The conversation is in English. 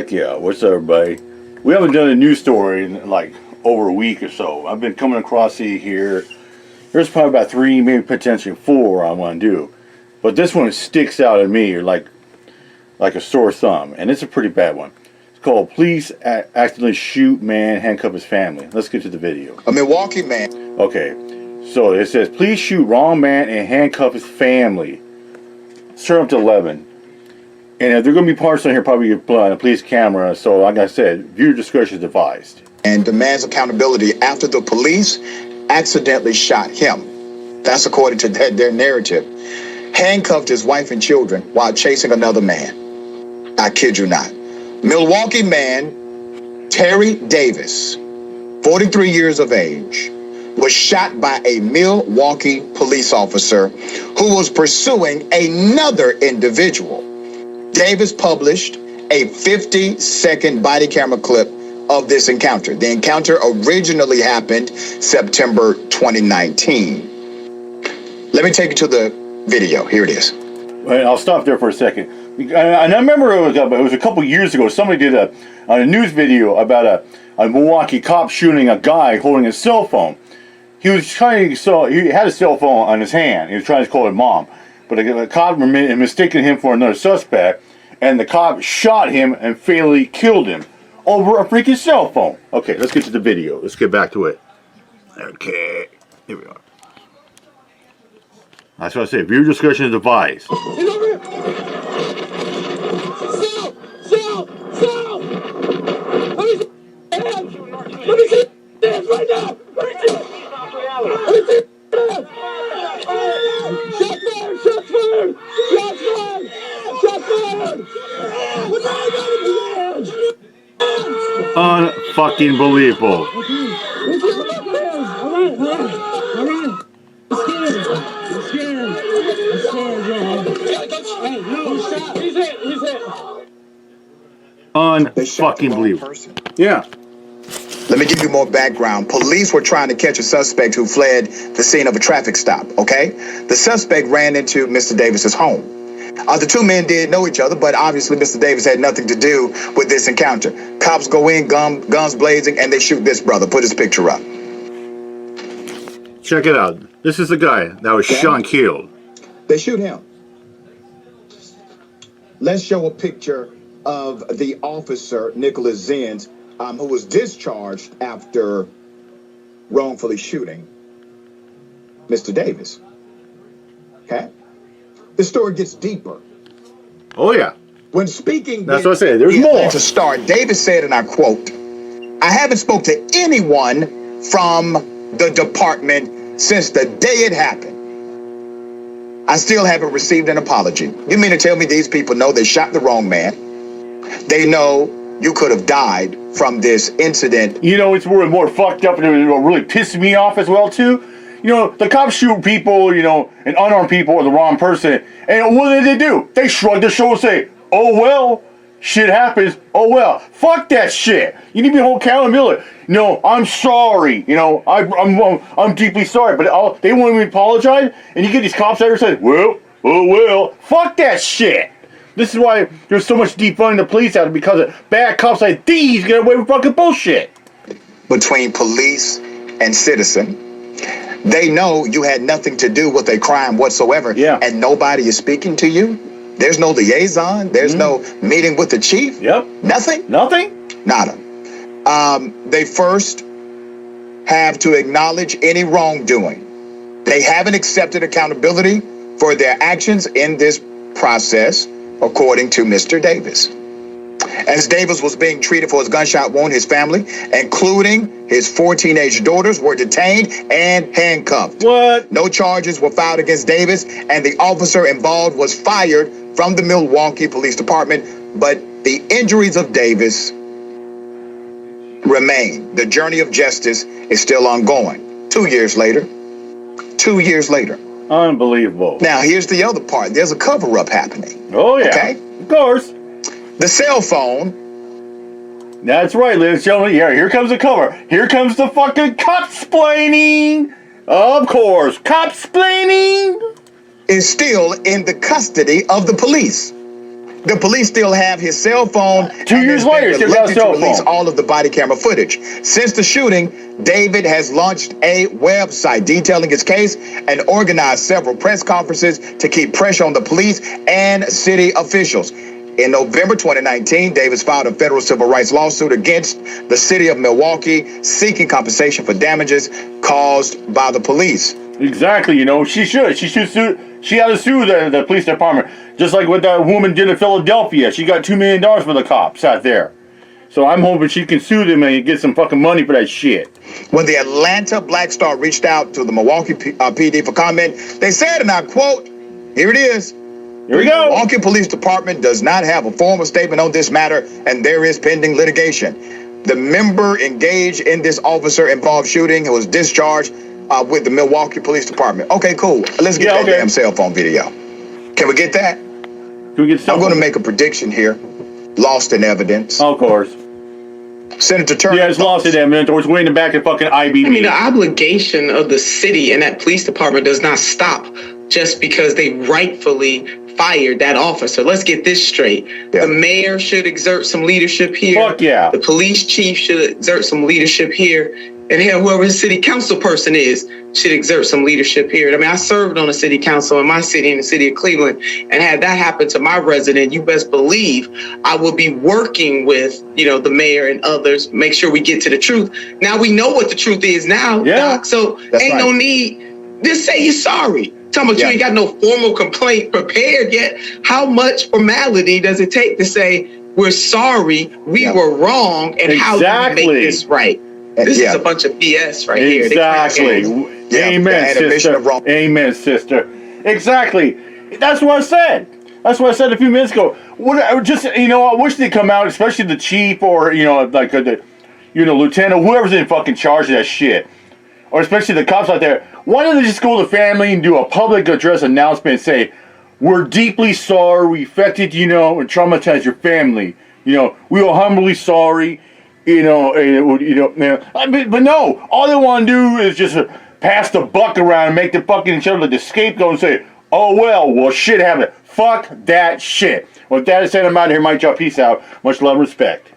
Heck yeah, what's up everybody? We haven't done a news story in like over a week or so. I've been coming across these here. There's probably about 3, maybe potentially 4 I want to do. But this one sticks out at me like a sore thumb. And it's a pretty bad one. It's called Police Accidentally Shoot Man, Handcuff His Family. Let's get to the video. A Milwaukee man. Okay, so it says, please shoot wrong man and handcuff his family. Let's turn up to 11. And if there are going to be parts on here, probably you put on a police camera. So, like I said, viewer discretion is advised. And demands accountability after the police accidentally shot him. That's according to their narrative. Handcuffed his wife and children while chasing another man. I kid you not. Milwaukee man Terry Davis, 43 years of age, was shot by a Milwaukee police officer who was pursuing another individual. Davis published a 50-second body camera clip of this encounter. The encounter originally happened September 2019. Let me take you to the video. Here it is. I'll stop there for a second. And I remember it was a couple years ago. Somebody did a news video about a Milwaukee cop shooting a guy holding a cell phone. He was trying to, he had a cell phone on his hand. He was trying to call his mom. But the cop mistaken him for another suspect, and the cop shot him and fatally killed him over a freaking cell phone. Okay, let's get to the video. Let's get back to it. Okay, here we are. That's what I say. Viewer discretion is advised. He's over here. Sal! Let me see hands. Let me see hands right now. Let me see. Shots fired! Unfucking believable. Unfucking believable. Yeah. Let me give you more background. Police were trying to catch a suspect who fled the scene of a traffic stop, okay? The suspect ran into Mr. Davis's home. The two men did know each other, but obviously Mr. Davis had nothing to do with this encounter. Cops go in, guns blazing, and they shoot this brother. Put his picture up. Check it out. This is the guy that was shot and killed. They shoot him. Let's show a picture of the officer, Nicholas Zenz, who was discharged after wrongfully shooting Mr. Davis. Okay? The story gets deeper. Oh, yeah. When speaking that's what I said. There's more. To start, Davis said, and I quote, I haven't spoke to anyone from the department since the day it happened. I still haven't received an apology. You mean to tell me these people know they shot the wrong man? They know you could have died from this incident. You know, it's more fucked up, and it really pissed me off as well, too. You know, the cops shoot people, you know, and unarmed people or the wrong person. And what did they do? They shrug their shoulders and say, oh, well, shit happens. Oh, well. Fuck that shit. You need to be hold accountability. No, I'm sorry. You know, I'm deeply sorry. But they won't even apologize. And you get these cops out there saying, well, oh, well. Fuck that shit. This is why there's so much defunding the police out there, because of bad cops like these get away with fucking bullshit. Between police and citizen, they know you had nothing to do with a crime whatsoever. Yeah. And nobody is speaking to you. There's no liaison. There's no meeting with the chief. Yep. Nothing. Nada. They first have to acknowledge any wrongdoing. They haven't accepted accountability for their actions in this process, according to Mr. Davis. As Davis was being treated for his gunshot wound, his family, including his 4 teenage daughters, were detained and handcuffed. What? No charges were filed against Davis, and the officer involved was fired from the Milwaukee Police Department, but the injuries of Davis remain. The journey of justice is still ongoing. 2 years later. Unbelievable. Now, here's the other part. There's a cover-up happening. Oh, yeah. Okay? Of course. The cell phone. That's right, ladies and gentlemen. Yeah, here comes the cover. Here comes the fucking cop-splaining. Of course, cop-splaining. Is still in the custody of the police. The police still have his cell phone. 2 years later, still got a cell release phone. all of the body camera footage. Since the shooting, David has launched a website detailing his case and organized several press conferences to keep pressure on the police and city officials. In November 2019, Davis filed a federal civil rights lawsuit against the city of Milwaukee, seeking compensation for damages caused by the police. Exactly, you know, she should. She had to sue the police department. Just like what that woman did in Philadelphia. She got $2 million from the cops out there. So I'm hoping she can sue them and get some fucking money for that shit. When the Atlanta Black Star reached out to the Milwaukee PD for comment, they said, and I quote, here it is. Here we go. Milwaukee Police Department does not have a formal statement on this matter, and there is pending litigation. The member engaged in this officer-involved shooting who was discharged with the Milwaukee Police Department. Okay, cool. Let's get that damn cell phone video. Can we get that? Can we get cell I'm phone? going to make a prediction here. Lost in evidence. Of course. Senator Turner. Yeah, it's lost in evidence, or it's waiting back at fucking IBB. I mean, the obligation of the city and that police department does not stop just because they rightfully fired that officer. Let's get this straight. Yeah. The mayor should exert some leadership here. Fuck yeah. The police chief should exert some leadership here. And hell, whoever his city council person is should exert some leadership here. I mean, I served on a city council in my city, in the city of Cleveland, and had that happen to my resident, you best believe I will be working with, you know, the mayor and others, make sure we get to the truth. Now we know what the truth is now, Yeah. Doc, so That's ain't right. no need. Just say you're sorry. Talking about you ain't got no formal complaint prepared yet. How much formality does it take to say, we're sorry, we were wrong, and how do we make this right? This is a bunch of BS right here. Exactly. Amen, sister. Amen, sister. Exactly. That's what I said. That's what I said a few minutes ago. Just, you know, I wish they'd come out, especially the chief or, you know, like the, you know, lieutenant, whoever's in fucking charge of that shit. Or especially the cops out there. Why don't they just go to the family and do a public address announcement and say, we're deeply sorry, we affected, you know, and traumatized your family. You know, we are humbly sorry. You know, but no, all they want to do is just pass the buck around and make the fucking each other like the scapegoat and say, oh, well, shit happened. Fuck that shit. With that said, I'm out of here. Mike Joe, peace out. Much love and respect.